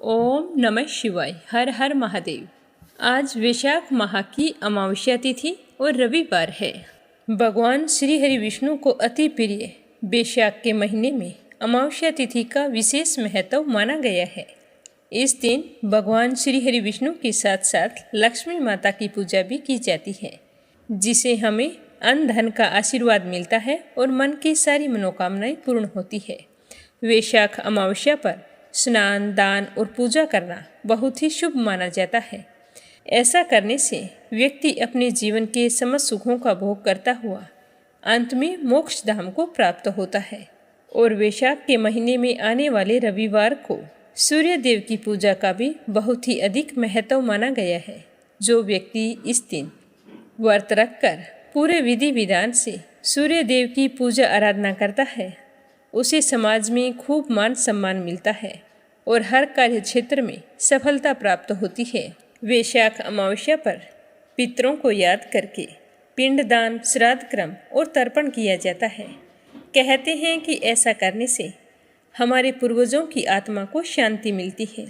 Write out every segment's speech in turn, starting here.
ओम नमः शिवाय। हर हर महादेव। आज वैशाख माह की अमावस्या तिथि और रविवार है। भगवान श्री हरि विष्णु को अति प्रिय वैशाख के महीने में अमावस्या तिथि का विशेष महत्व माना गया है। इस दिन भगवान श्री हरि विष्णु के साथ साथ लक्ष्मी माता की पूजा भी की जाती है, जिसे हमें अन्न धन का आशीर्वाद मिलता है और मन की सारी मनोकामनाएं पूर्ण होती है। वैशाख अमावस्या पर स्नान, दान और पूजा करना बहुत ही शुभ माना जाता है। ऐसा करने से व्यक्ति अपने जीवन के समस्त सुखों का भोग करता हुआ अंत में मोक्ष धाम को प्राप्त होता है। और वैशाख के महीने में आने वाले रविवार को सूर्य देव की पूजा का भी बहुत ही अधिक महत्व माना गया है। जो व्यक्ति इस दिन व्रत रखकर पूरे विधि विधान से सूर्य देव की पूजा आराधना करता है, उसे समाज में खूब मान सम्मान मिलता है और हर कार्य क्षेत्र में सफलता प्राप्त होती है। वैशाख अमावस्या पर पितरों को याद करके पिंडदान, श्राद्ध क्रम और तर्पण किया जाता है। कहते हैं कि ऐसा करने से हमारे पूर्वजों की आत्मा को शांति मिलती है।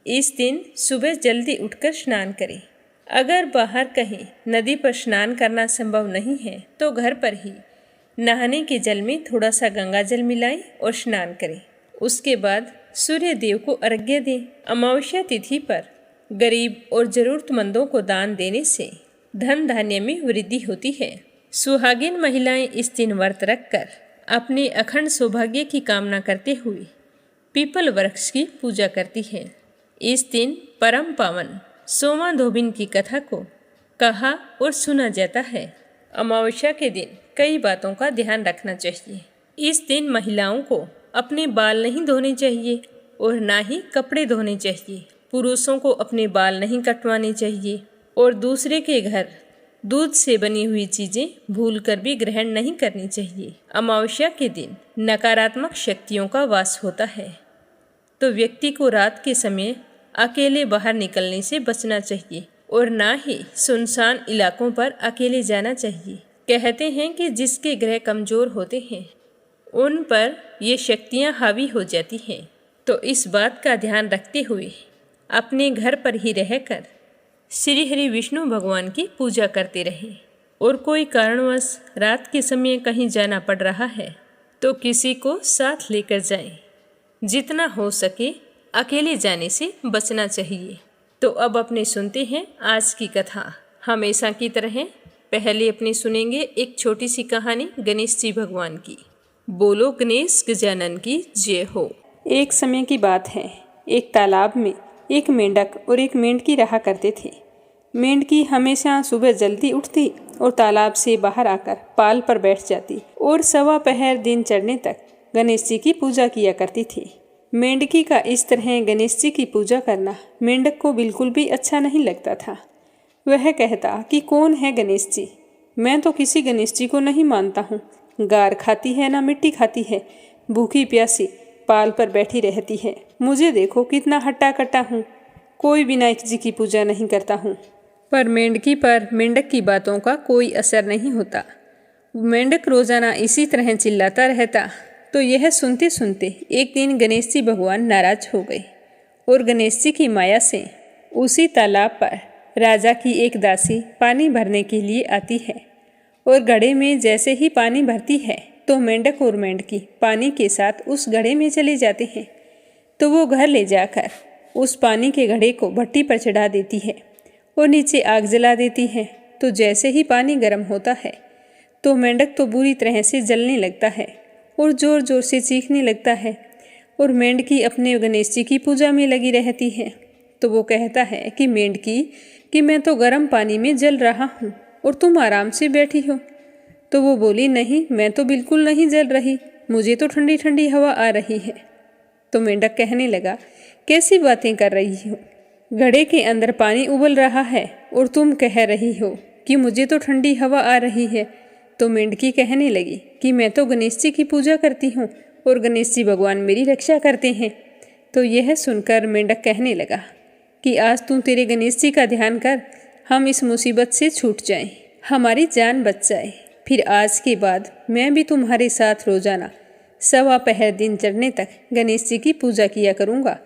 इस दिन सुबह जल्दी उठकर स्नान करें। अगर बाहर कहीं नदी पर स्नान करना संभव नहीं है तो घर पर ही नहाने के जल में थोड़ा सा गंगा जल मिलाएं और स्नान करें। उसके बाद सूर्य देव को अर्घ्य दें। अमावस्या तिथि पर गरीब और जरूरतमंदों को दान देने से धन धान्य में वृद्धि होती है। सुहागिन महिलाएं इस दिन व्रत रखकर अपने अखंड सौभाग्य की कामना करते हुए पीपल वृक्ष की पूजा करती हैं। इस दिन परम पावन सोमा धोबिन की कथा को कहा और सुना जाता है। अमावस्या के दिन कई बातों का ध्यान रखना चाहिए। इस दिन महिलाओं को अपने बाल नहीं धोने चाहिए और ना ही कपड़े धोने चाहिए। पुरुषों को अपने बाल नहीं कटवाने चाहिए और दूसरे के घर दूध से बनी हुई चीज़ें भूलकर भी ग्रहण नहीं करनी चाहिए। अमावस्या के दिन नकारात्मक शक्तियों का वास होता है, तो व्यक्ति को रात के समय अकेले बाहर निकलने से बचना चाहिए और ना ही सुनसान इलाकों पर अकेले जाना चाहिए। कहते हैं कि जिसके ग्रह कमज़ोर होते हैं उन पर ये शक्तियाँ हावी हो जाती हैं, तो इस बात का ध्यान रखते हुए अपने घर पर ही रहकर श्री हरि विष्णु भगवान की पूजा करते रहें। और कोई कारणवश रात के समय कहीं जाना पड़ रहा है तो किसी को साथ लेकर जाएं। जितना हो सके अकेले जाने से बचना चाहिए। तो अब अपने सुनते हैं आज की कथा। हमेशा की तरह पहले अपने सुनेंगे एक छोटी सी कहानी गणेश जी भगवान की। बोलो गणेश गजानन की जय हो। एक समय की बात है। एक तालाब में एक मेंढक और एक मेंढकी रहा करते थे। मेंढकी हमेशा सुबह जल्दी उठती और तालाब से बाहर आकर पाल पर बैठ जाती और सवा पहर दिन चढ़ने तक गणेश जी की पूजा किया करती थी। मेंढकी का इस तरह गणेश जी की पूजा करना मेंढक को बिल्कुल भी अच्छा नहीं लगता था। वह कहता कि कौन है गणेश जी, मैं तो किसी गणेश जी को नहीं मानता हूँ। गार खाती है ना मिट्टी खाती है, भूखी प्यासी पाल पर बैठी रहती है। मुझे देखो कितना हट्टा कट्टा हूँ, कोई विनायक जी की पूजा नहीं करता हूँ। पर मेंढकी पर मेंढक की बातों का कोई असर नहीं होता। मेंढक रोजाना इसी तरह चिल्लाता रहता। तो यह सुनते सुनते एक दिन गणेश जी भगवान नाराज हो गए और गणेश जी की माया से उसी तालाब पर राजा की एक दासी पानी भरने के लिए आती है और घड़े में जैसे ही पानी भरती है तो मेंढक और मेंढकी पानी के साथ उस घड़े में चले जाते हैं। तो वो घर ले जाकर उस पानी के घड़े को भट्टी पर चढ़ा देती है और नीचे आग जला देती है। तो जैसे ही पानी गर्म होता है तो मेंढक तो बुरी तरह से जलने लगता है और ज़ोर ज़ोर से चीखने लगता है और मेंढकी अपने गणेश जी की पूजा में लगी रहती है। तो वो कहता है कि मेंढकी कि मैं तो गर्म पानी में जल रहा हूँ और तुम आराम से बैठी हो। तो वो बोली, नहीं, मैं तो बिल्कुल नहीं जल रही, मुझे तो ठंडी ठंडी हवा आ रही है। तो मेंढक कहने लगा, कैसी बातें कर रही हो, घड़े के अंदर पानी उबल रहा है और तुम कह रही हो कि मुझे तो ठंडी हवा आ रही है। तो मेंढकी कहने लगी कि मैं तो गणेश जी की पूजा करती हूँ और गणेश जी भगवान मेरी रक्षा करते हैं। तो यह सुनकर मेंढक कहने लगा कि आज तू तेरे गणेश जी का ध्यान कर, हम इस मुसीबत से छूट जाएं, हमारी जान बच जाए। फिर आज के बाद मैं भी तुम्हारे साथ रोजाना सवा पहर दिन चढ़ने तक गणेश जी की पूजा किया करूँगा।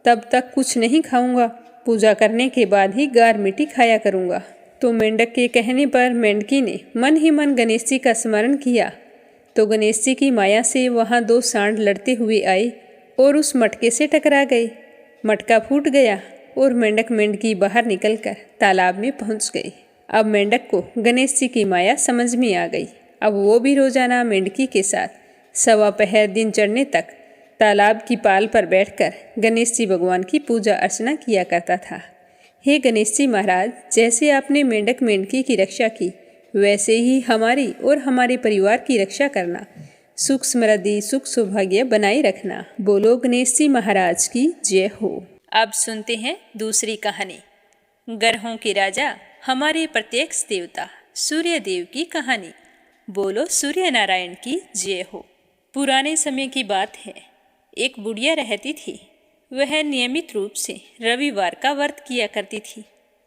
तब तक कुछ नहीं खाऊंगा। पूजा करने के बाद ही गार मिट्टी खाया करूंगा। तो मेंढक के कहने पर मेंढकी ने मन ही मन गणेश जी का स्मरण किया। तो गणेश जी की माया से वहाँ 2 सांड लड़ते हुए आए और उस मटके से टकरा गए। मटका फूट गया और मेंढक मेंढकी बाहर निकलकर तालाब में पहुँच गई। अब मेंढक को गणेश जी की माया समझ में आ गई। अब वो भी रोजाना मेंढकी के साथ 1.25 पहर दिन चढ़ने तक तालाब की पाल पर बैठकर गणेश जी भगवान की पूजा अर्चना किया करता था। हे गणेश जी महाराज, जैसे आपने मेंढक मेंढकी की रक्षा की, वैसे ही हमारी और हमारे परिवार की रक्षा करना। सुख समृद्धि सुख सौभाग्य बनाए रखना। बोलो गणेश जी महाराज की जय हो। अब सुनते हैं दूसरी कहानी, ग्रहों के राजा हमारे प्रत्यक्ष देवता सूर्य देव की कहानी। बोलो सूर्य नारायण की जय हो। पुराने समय की बात है, एक बुढ़िया रहती थी। वह नियमित रूप से रविवार का व्रत किया करती थी।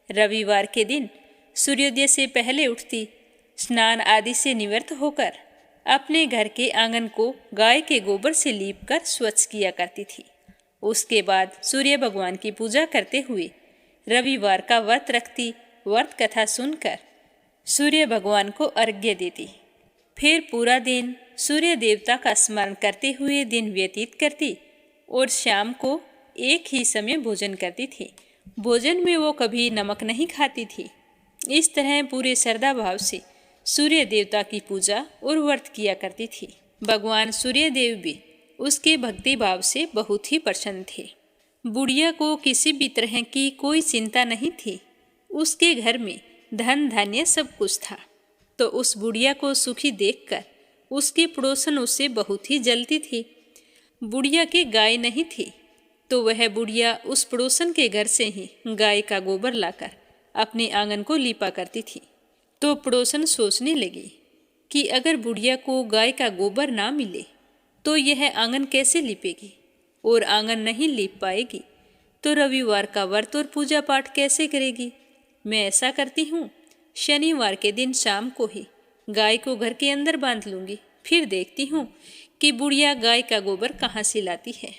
रविवार के दिन सूर्योदय से पहले उठती, स्नान आदि से निवृत्त होकर अपने घर के आंगन को गाय के गोबर से लीपकर स्वच्छ किया करती थी। उसके बाद सूर्य भगवान की पूजा करते हुए रविवार का व्रत रखती। व्रत कथा सुनकर सूर्य भगवान को अर्घ्य देती। फिर पूरा दिन सूर्य देवता का स्मरण करते हुए दिन व्यतीत करती और शाम को एक ही समय भोजन करती थी। भोजन में वो कभी नमक नहीं खाती थी। इस तरह पूरे श्रद्धा भाव से सूर्य देवता की पूजा और व्रत किया करती थी। भगवान सूर्य देव भी उसके भक्ति भाव से बहुत ही प्रसन्न थे। बुढ़िया को किसी भी तरह की कोई चिंता नहीं थी। उसके घर में धन धान्य सब कुछ था। तो उस बुढ़िया को सुखी देखकर उसके पड़ोसन उससे बहुत ही जलती थी। बुढ़िया के गाय नहीं थी, तो वह बुढ़िया उस पड़ोसन के घर से ही गाय का गोबर लाकर अपने आंगन को लीपा करती थी। तो पड़ोसन सोचने लगी कि अगर बुढ़िया को गाय का गोबर ना मिले तो यह आंगन कैसे लीपेगी, और आंगन नहीं लीप पाएगी तो रविवार का व्रत और पूजा पाठ कैसे करेगी। मैं ऐसा करती हूँ, शनिवार के दिन शाम को ही गाय को घर के अंदर बांध लूँगी, फिर देखती हूँ कि बुढ़िया गाय का गोबर कहाँ से लाती है।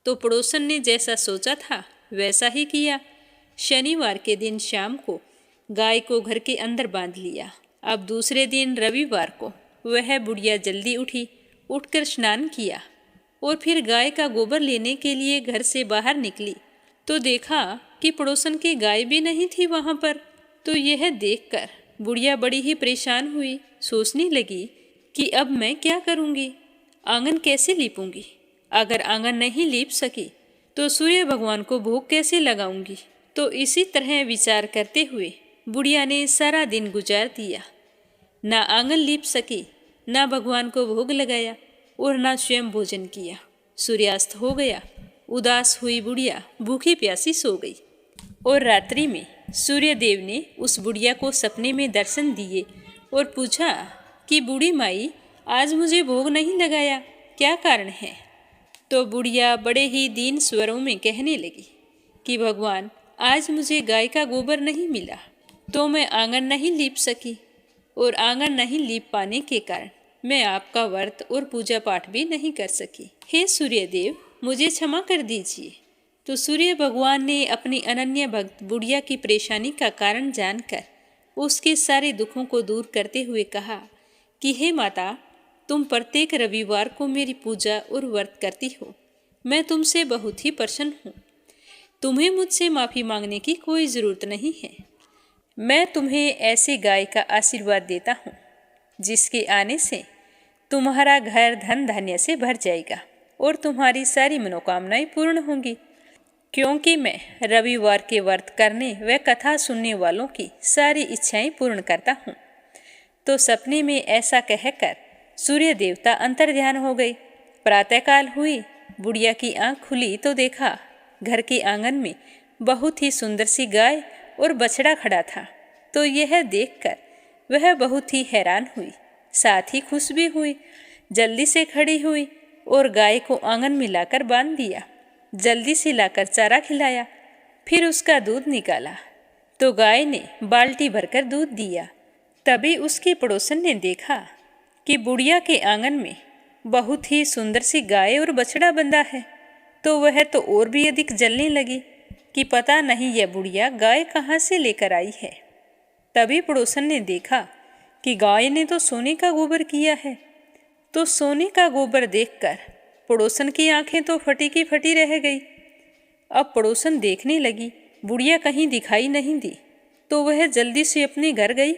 तो पड़ोसन ने जैसा सोचा था वैसा ही किया। शनिवार के दिन शाम को गाय को घर के अंदर बांध लिया। अब दूसरे दिन रविवार को वह बुढ़िया जल्दी उठी, उठकर स्नान किया और फिर गाय का गोबर लेने के लिए घर से बाहर निकली तो देखा कि पड़ोसन की गाय भी नहीं थी वहाँ पर। तो यह देखकर बुढ़िया बड़ी ही परेशान हुई। सोचने लगी कि अब मैं क्या करूँगी, आंगन कैसे लीपूंगी। अगर आंगन नहीं लीप सकी तो सूर्य भगवान को भोग कैसे लगाऊंगी। तो इसी तरह विचार करते हुए बुढ़िया ने सारा दिन गुजार दिया। ना आंगन लीप सकी, ना भगवान को भोग लगाया और ना स्वयं भोजन किया। सूर्यास्त हो गया। उदास हुई बुढ़िया भूखी प्यासी सो गई। और रात्रि में सूर्य देव ने उस बुढ़िया को सपने में दर्शन दिए और पूछा कि बूढ़ी माई, आज मुझे भोग नहीं लगाया, क्या कारण है। तो बुढ़िया बड़े ही दीन स्वरों में कहने लगी कि भगवान, आज मुझे गाय का गोबर नहीं मिला तो मैं आंगन नहीं लीप सकी, और आंगन नहीं लीप पाने के कारण मैं आपका व्रत और पूजा पाठ भी नहीं कर सकी। हे सूर्य देव, मुझे क्षमा कर दीजिए। तो सूर्य भगवान ने अपनी अनन्य भक्त बुढ़िया की परेशानी का कारण जानकर उसके सारे दुखों को दूर करते हुए कहा कि हे माता, तुम प्रत्येक रविवार को मेरी पूजा और व्रत करती हो। मैं तुमसे बहुत ही प्रसन्न हूँ। तुम्हें मुझसे माफ़ी मांगने की कोई ज़रूरत नहीं है। मैं तुम्हें ऐसी गाय का आशीर्वाद देता हूँ जिसके आने से तुम्हारा घर धन धान्य से भर जाएगा और तुम्हारी सारी मनोकामनाएं पूर्ण होंगी, क्योंकि मैं रविवार के व्रत करने व कथा सुनने वालों की सारी इच्छाएं पूर्ण करता हूँ। तो सपने में ऐसा कहकर सूर्य देवता अंतर्ध्यान हो गए। प्रातःकाल हुई, बुढ़िया की आंख खुली तो देखा घर के आंगन में बहुत ही सुंदर सी गाय और बछड़ा खड़ा था। तो यह देखकर वह बहुत ही हैरान हुई, साथ ही खुश भी हुई। जल्दी से खड़ी हुई और गाय को आंगन में लाकर बांध दिया। जल्दी से लाकर चारा खिलाया, फिर उसका दूध निकाला तो गाय ने बाल्टी भरकर दूध दिया। तभी उसके पड़ोसन ने देखा कि बुढ़िया के आंगन में बहुत ही सुंदर सी गाय और बछड़ा बंधा है। तो वह तो और भी अधिक जलने लगी कि पता नहीं यह बुढ़िया गाय कहाँ से लेकर आई है। तभी पड़ोसन ने देखा कि गाय ने तो सोने का गोबर किया है। तो सोने का गोबर देखकर पड़ोसन की आंखें तो फटी की फटी रह गई। अब पड़ोसन देखने लगी, बुढ़िया कहीं दिखाई नहीं दी। तो वह जल्दी से अपने घर गई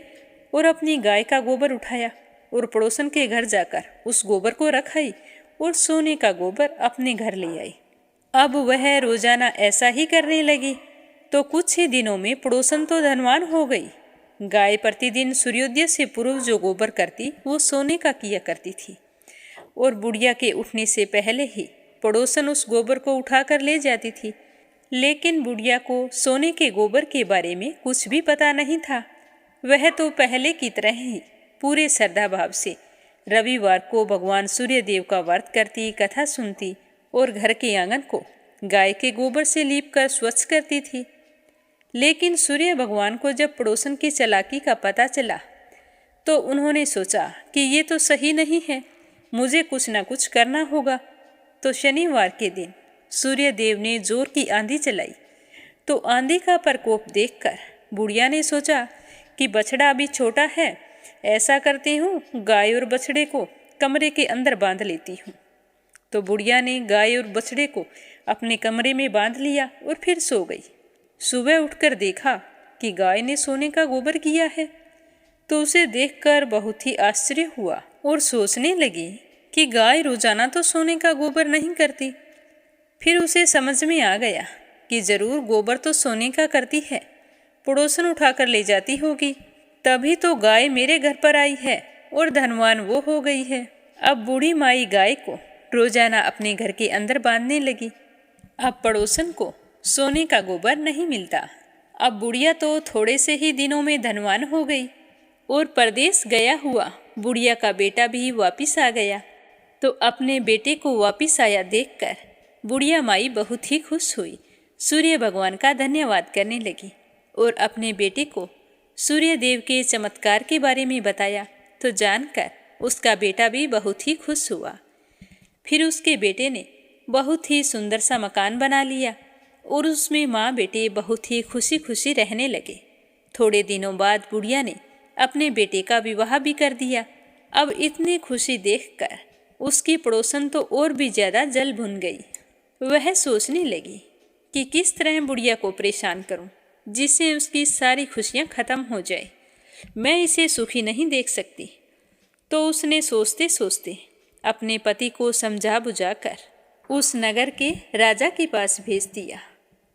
और अपनी गाय का गोबर उठाया और पड़ोसन के घर जाकर उस गोबर को रख आई और सोने का गोबर अपने घर ले आई। अब वह रोजाना ऐसा ही करने लगी तो कुछ ही दिनों में पड़ोसन तो धनवान हो गई। गाय प्रतिदिन सूर्योदय से पूर्व जो गोबर करती वो सोने का किया करती थी और बुढ़िया के उठने से पहले ही पड़ोसन उस गोबर को उठाकर ले जाती थी। लेकिन बुढ़िया को सोने के गोबर के बारे में कुछ भी पता नहीं था। वह तो पहले की तरह ही पूरे श्रद्धा भाव से रविवार को भगवान सूर्यदेव का व्रत करती, कथा सुनती और घर के आंगन को गाय के गोबर से लीपकर स्वच्छ करती थी। लेकिन सूर्य भगवान को जब पड़ोसन की चालाकी का पता चला तो उन्होंने सोचा कि ये तो सही नहीं है, मुझे कुछ न कुछ करना होगा। तो शनिवार के दिन सूर्य देव ने जोर की आंधी चलाई। तो आंधी का प्रकोप देखकर बुढ़िया ने सोचा कि बछड़ा अभी छोटा है, ऐसा करती हूँ गाय और बछड़े को कमरे के अंदर बांध लेती हूँ। तो बुढ़िया ने गाय और बछड़े को अपने कमरे में बांध लिया और फिर सो गई। सुबह उठकर देखा कि गाय ने सोने का गोबर किया है। तो उसे देखकर बहुत ही आश्चर्य हुआ और सोचने लगी कि गाय रोजाना तो सोने का गोबर नहीं करती। फिर उसे समझ में आ गया कि जरूर गोबर तो सोने का करती है, पड़ोसन उठाकर ले जाती होगी, तभी तो गाय मेरे घर पर आई है और धनवान वो हो गई है। अब बूढ़ी माई गाय को रोजाना अपने घर के अंदर बांधने लगी। अब पड़ोसन को सोने का गोबर नहीं मिलता। अब बुढ़िया तो थोड़े से ही दिनों में धनवान हो गई और परदेश गया हुआ बुढ़िया का बेटा भी वापिस आ गया। तो अपने बेटे को वापिस आया देखकर बुढ़िया माई बहुत ही खुश हुई, सूर्य भगवान का धन्यवाद करने लगी और अपने बेटे को सूर्य देव के चमत्कार के बारे में बताया। तो जानकर उसका बेटा भी बहुत ही खुश हुआ। फिर उसके बेटे ने बहुत ही सुंदर सा मकान बना लिया और उसमें माँ बेटे बहुत ही खुशी खुशी रहने लगे। थोड़े दिनों बाद बुढ़िया ने अपने बेटे का विवाह भी कर दिया। अब इतनी खुशी देखकर उसकी पड़ोसन तो और भी ज़्यादा जल भुन गई। वह सोचने लगी कि किस तरह बुढ़िया को परेशान करूं जिससे उसकी सारी खुशियां खत्म हो जाए। मैं इसे सुखी नहीं देख सकती। तो उसने सोचते सोचते अपने पति को समझा बुझाकर उस नगर के राजा के पास भेज दिया।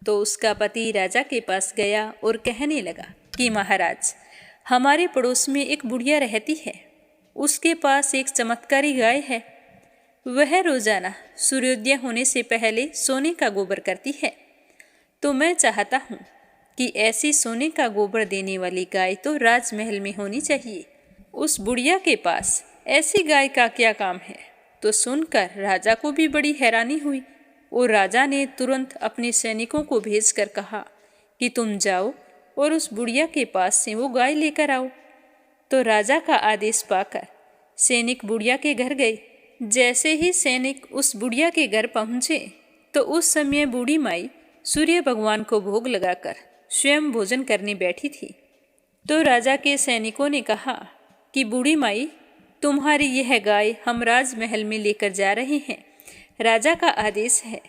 तो उसका पति राजा के पास गया और कहने लगा कि महाराज, हमारे पड़ोस में एक बुढ़िया रहती है, उसके पास एक चमत्कारी गाय है। वह रोजाना सूर्योदय होने से पहले सोने का गोबर करती है। तो मैं चाहता हूँ कि ऐसी सोने का गोबर देने वाली गाय तो राजमहल में होनी चाहिए। उस बुढ़िया के पास ऐसी गाय का क्या काम है? तो सुनकर राजा को भी बड़ी हैरानी हुई और राजा ने तुरंत अपने सैनिकों को भेजकर कहा कि तुम जाओ और उस बुढ़िया के पास से वो गाय लेकर आओ। तो राजा का आदेश पाकर सैनिक बुढ़िया के घर गए। जैसे ही सैनिक उस बुढ़िया के घर पहुँचे तो उस समय बूढ़ी माई सूर्य भगवान को भोग लगाकर स्वयं भोजन करने बैठी थी। तो राजा के सैनिकों ने कहा कि बूढ़ी माई, तुम्हारी यह गाय हम राजमहल में लेकर जा रहे हैं, राजा का आदेश है।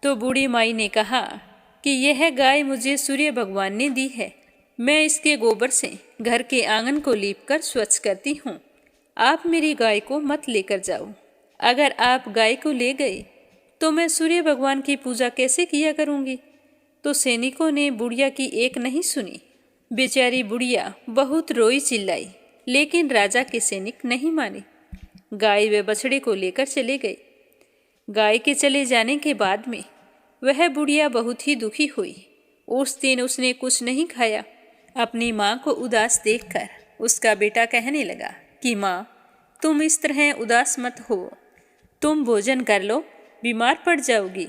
तो बूढ़ी माई ने कहा कि यह गाय मुझे सूर्य भगवान ने दी है, मैं इसके गोबर से घर के आंगन को लीपकर स्वच्छ करती हूँ। आप मेरी गाय को मत लेकर जाओ। अगर आप गाय को ले गए तो मैं सूर्य भगवान की पूजा कैसे किया करूँगी। तो सैनिकों ने बुढ़िया की एक नहीं सुनी। बेचारी बुढ़िया बहुत रोई चिल्लाई, लेकिन राजा के सैनिक नहीं माने। गाय व बछड़े को लेकर चले गए। गाय के चले जाने के बाद में वह बुढ़िया बहुत ही दुखी हुई। उस दिन उसने कुछ नहीं खाया। अपनी माँ को उदास देखकर उसका बेटा कहने लगा कि माँ, तुम इस तरह उदास मत हो, तुम भोजन कर लो, बीमार पड़ जाओगी।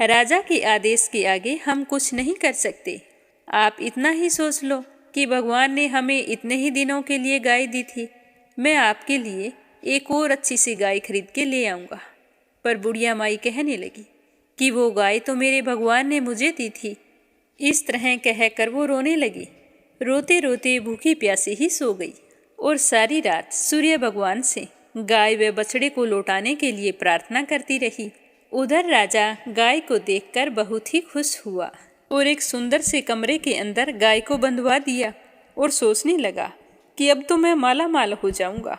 राजा के आदेश के आगे हम कुछ नहीं कर सकते। आप इतना ही सोच लो कि भगवान ने हमें इतने ही दिनों के लिए गाय दी थी। मैं आपके लिए एक और अच्छी सी गाय खरीद के ले आऊँगा। पर बुढ़िया माई कहने लगी कि वो गाय तो मेरे भगवान ने मुझे दी थी। इस तरह कहकर वो रोने लगी। रोते रोते भूखी प्यासी ही सो गई और सारी रात सूर्य भगवान से गाय व बछड़े को लौटाने के लिए प्रार्थना करती रही। उधर राजा गाय को देखकर बहुत ही खुश हुआ और एक सुंदर से कमरे के अंदर गाय को बंधवा दिया और सोचने लगा कि अब तो मैं माला माल हो जाऊंगा।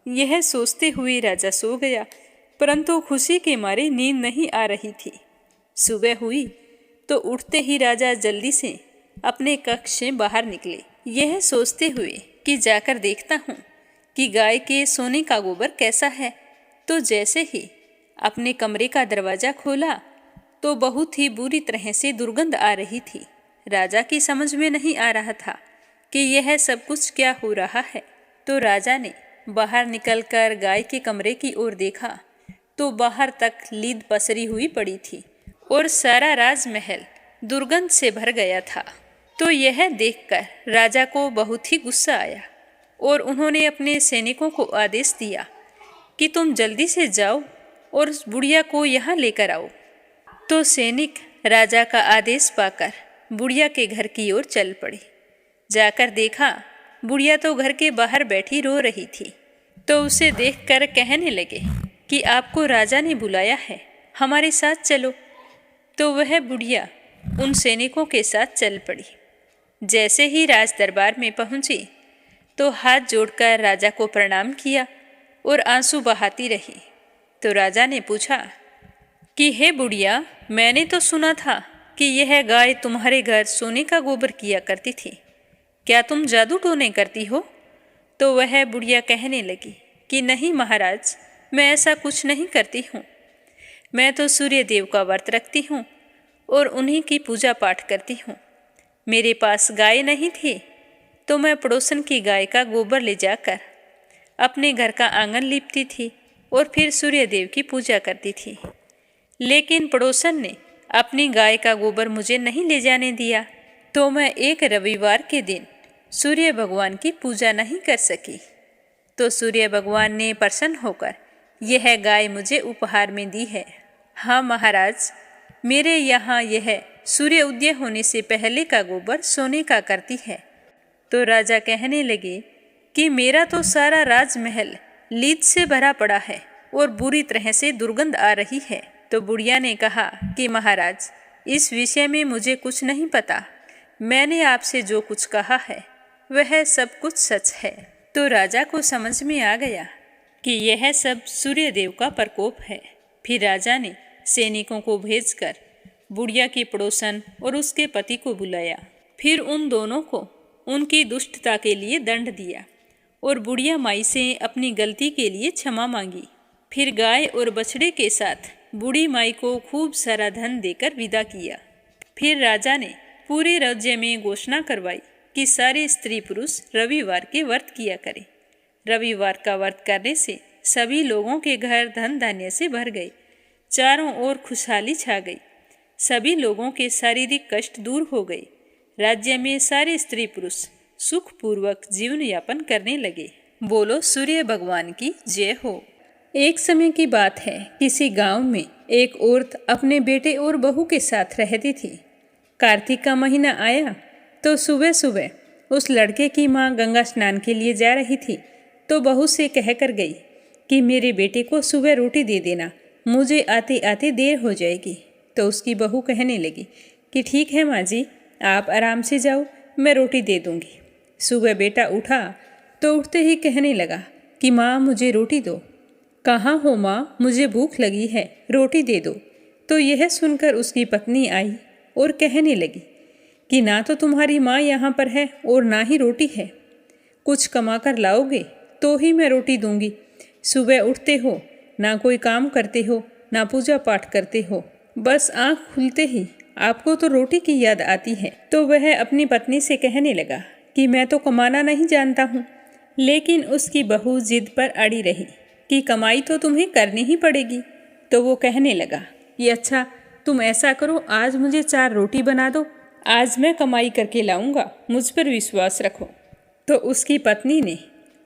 यह सोचते हुए राजा सो गया, परंतु खुशी के मारे नींद नहीं आ रही थी। सुबह हुई तो उठते ही राजा जल्दी से अपने कक्ष से बाहर निकले, यह सोचते हुए कि जाकर देखता हूँ कि गाय के सोने का गोबर कैसा है। तो जैसे ही अपने कमरे का दरवाज़ा खोला तो बहुत ही बुरी तरह से दुर्गंध आ रही थी। राजा की समझ में नहीं आ रहा था कि यह सब कुछ क्या हो रहा है। तो राजा ने बाहर निकलकर गाय के कमरे की ओर देखा तो बाहर तक लीद पसरी हुई पड़ी थी और सारा राजमहल दुर्गंध से भर गया था। तो यह देखकर राजा को बहुत ही गुस्सा आया और उन्होंने अपने सैनिकों को आदेश दिया कि तुम जल्दी से जाओ और उस बुढ़िया को यहाँ लेकर आओ। तो सैनिक राजा का आदेश पाकर बुढ़िया के घर की ओर चल पड़े। जाकर देखा बुढ़िया तो घर के बाहर बैठी रो रही थी। तो उसे देखकर कहने लगे कि आपको राजा ने बुलाया है, हमारे साथ चलो। तो वह बुढ़िया उन सैनिकों के साथ चल पड़ी। जैसे ही राज दरबार में पहुंची तो हाथ जोड़कर राजा को प्रणाम किया और आंसू बहाती रही। तो राजा ने पूछा कि हे बुढ़िया, मैंने तो सुना था कि यह गाय तुम्हारे घर सोने का गोबर किया करती थी, क्या तुम जादू टोने करती हो? तो वह बुढ़िया कहने लगी कि नहीं महाराज, मैं ऐसा कुछ नहीं करती हूँ। मैं तो सूर्य देव का व्रत रखती हूँ और उन्हीं की पूजा पाठ करती हूँ। मेरे पास गाय नहीं थी तो मैं पड़ोसन की गाय का गोबर ले जाकर अपने घर का आंगन लीपती थी और फिर सूर्य देव की पूजा करती थी। लेकिन पड़ोसन ने अपनी गाय का गोबर मुझे नहीं ले जाने दिया, तो मैं एक रविवार के दिन सूर्य भगवान की पूजा नहीं कर सकी। तो सूर्य भगवान ने प्रसन्न होकर यह गाय मुझे उपहार में दी है। हाँ महाराज, मेरे यहाँ यह सूर्य उदय होने से पहले का गोबर सोने का करती है। तो राजा कहने लगे कि मेरा तो सारा राजमहल लीद से भरा पड़ा है और बुरी तरह से दुर्गंध आ रही है। तो बुढ़िया ने कहा कि महाराज, इस विषय में मुझे कुछ नहीं पता, मैंने आपसे जो कुछ कहा है वह सब कुछ सच है। तो राजा को समझ में आ गया कि यह सब सूर्य देव का प्रकोप है। फिर राजा ने सैनिकों को भेजकर बुढ़िया के पड़ोसन और उसके पति को बुलाया। फिर उन दोनों को उनकी दुष्टता के लिए दंड दिया और बुढ़िया माई से अपनी गलती के लिए क्षमा मांगी। फिर गाय और बछड़े के साथ बूढ़ी माई को खूब सारा धन देकर विदा किया। फिर राजा ने पूरे राज्य में घोषणा करवाई कि सारे स्त्री पुरुष रविवार के व्रत किया करें। रविवार का व्रत करने से सभी लोगों के घर धन धान्य से भर गए, चारों ओर खुशहाली छा गई, सभी लोगों के शारीरिक कष्ट दूर हो गए। राज्य में सारे स्त्री पुरुष सुखपूर्वक जीवन यापन करने लगे। बोलो सूर्य भगवान की जय हो। एक समय की बात है, किसी गांव में एक औरत अपने बेटे और बहू के साथ रहती थी। कार्तिक का महीना आया तो सुबह सुबह उस लड़के की माँ गंगा स्नान के लिए जा रही थी। तो बहू से कहकर गई कि मेरे बेटे को सुबह रोटी दे देना, मुझे आते आते देर हो जाएगी। तो उसकी बहू कहने लगी कि ठीक है माँ जी, आप आराम से जाओ, मैं रोटी दे दूँगी। सुबह बेटा उठा तो उठते ही कहने लगा कि माँ मुझे रोटी दो। कहाँ हो माँ, मुझे भूख लगी है, रोटी दे दो। तो यह सुनकर उसकी पत्नी आई और कहने लगी कि ना तो तुम्हारी माँ यहाँ पर है और ना ही रोटी है, कुछ कमा कर लाओगे तो ही मैं रोटी दूंगी। सुबह उठते हो, ना कोई काम करते हो, ना पूजा पाठ करते हो, बस आँख खुलते ही आपको तो रोटी की याद आती है। तो वह अपनी पत्नी से कहने लगा कि मैं तो कमाना नहीं जानता हूँ। लेकिन उसकी बहू जिद पर अड़ी रही कि कमाई तो तुम्हें करनी ही पड़ेगी। तो वो कहने लगा कि अच्छा तुम ऐसा करो, आज मुझे 4 रोटी बना दो, आज मैं कमाई करके लाऊंगा, मुझ पर विश्वास रखो। तो उसकी पत्नी ने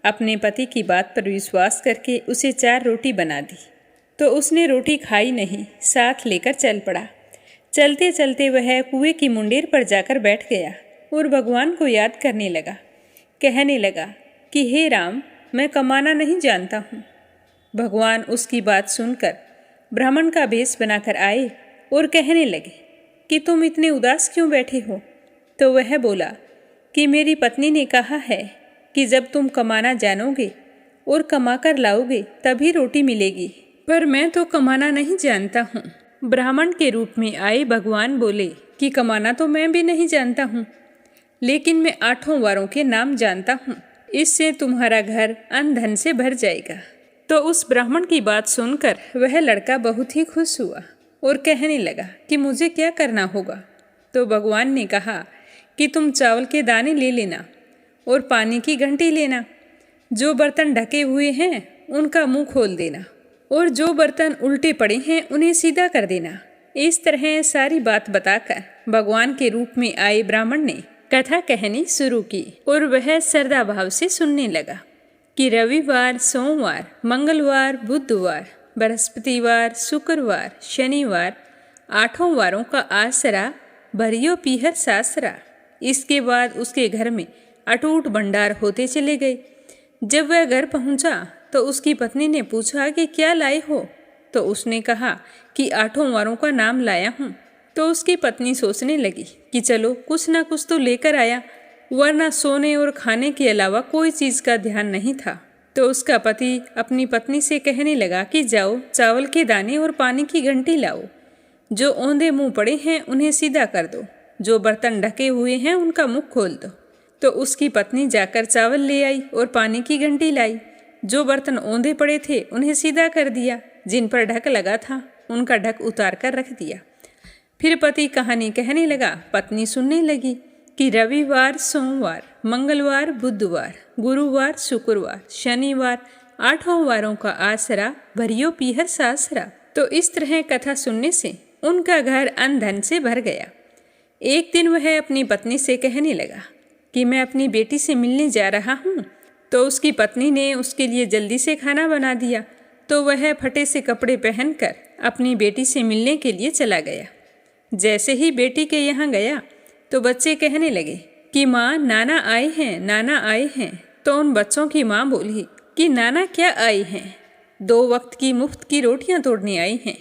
अपने पति की बात पर विश्वास करके उसे 4 रोटी बना दी तो उसने रोटी खाई नहीं, साथ लेकर चल पड़ा। चलते चलते वह कुएं की मुंडेर पर जाकर बैठ गया और भगवान को याद करने लगा। कहने लगा कि हे राम, मैं कमाना नहीं जानता हूँ। भगवान उसकी बात सुनकर ब्राह्मण का भेष बनाकर आए और कहने लगे कि तुम इतने उदास क्यों बैठे हो? तो वह बोला कि मेरी पत्नी ने कहा है कि जब तुम कमाना जानोगे और कमाकर लाओगे तभी रोटी मिलेगी, पर मैं तो कमाना नहीं जानता हूँ। ब्राह्मण के रूप में आए भगवान बोले कि कमाना तो मैं भी नहीं जानता हूँ, लेकिन मैं 8 वारों के नाम जानता हूँ, इससे तुम्हारा घर अन्न धन से भर जाएगा। तो उस ब्राह्मण की बात सुनकर वह लड़का बहुत ही खुश हुआ और कहने लगा कि मुझे क्या करना होगा? तो भगवान ने कहा कि तुम चावल के दाने ले लेना और पानी की घंटी लेना। जो बर्तन ढके हुए हैं उनका मुंह खोल देना और जो बर्तन उल्टे पड़े हैं उन्हें सीधा कर देना। इस तरह सारी बात बताकर भगवान के रूप में आए ब्राह्मण ने कथा कहनी शुरू की और वह श्रद्धा भाव से सुनने लगा कि रविवार, सोमवार, मंगलवार, बुधवार, बृहस्पतिवार, शुक्रवार, शनिवार 8 वारों का आसरा भरियो पीहर सासरा। इसके बाद उसके घर में अटूट भंडार होते चले गए। जब वह घर पहुंचा तो उसकी पत्नी ने पूछा कि क्या लाए हो? तो उसने कहा कि 8 वारों का नाम लाया हूँ। तो उसकी पत्नी सोचने लगी कि चलो कुछ ना कुछ तो लेकर आया, वरना सोने और खाने के अलावा कोई चीज़ का ध्यान नहीं था। तो उसका पति अपनी पत्नी से कहने लगा कि जाओ चावल के दाने और पानी की घंटी लाओ। जो औंधे मुंह पड़े हैं उन्हें सीधा कर दो, जो बर्तन ढके हुए हैं उनका मुख खोल दो। तो उसकी पत्नी जाकर चावल ले आई और पानी की घंटी लाई। जो बर्तन औंधे पड़े थे उन्हें सीधा कर दिया, जिन पर ढक लगा था उनका ढक उतार कर रख दिया। फिर पति कहानी कहने लगा, पत्नी सुनने लगी कि रविवार, सोमवार, मंगलवार, बुधवार, गुरुवार, शुक्रवार, शनिवार 8 वारों का आसरा भरियो पीहर सासरा। तो इस तरह कथा सुनने से उनका घर अन्न धन से भर गया। एक दिन वह अपनी पत्नी से कहने लगा कि मैं अपनी बेटी से मिलने जा रहा हूँ। तो उसकी पत्नी ने उसके लिए जल्दी से खाना बना दिया। तो वह फटे से कपड़े पहनकर अपनी बेटी से मिलने के लिए चला गया। जैसे ही बेटी के यहाँ गया तो बच्चे कहने लगे कि माँ, नाना आए हैं, नाना आए हैं। तो उन बच्चों की माँ बोली कि नाना क्या आए हैं? 2 वक्त की मुफ्त की रोटियां तोड़ने आई हैं।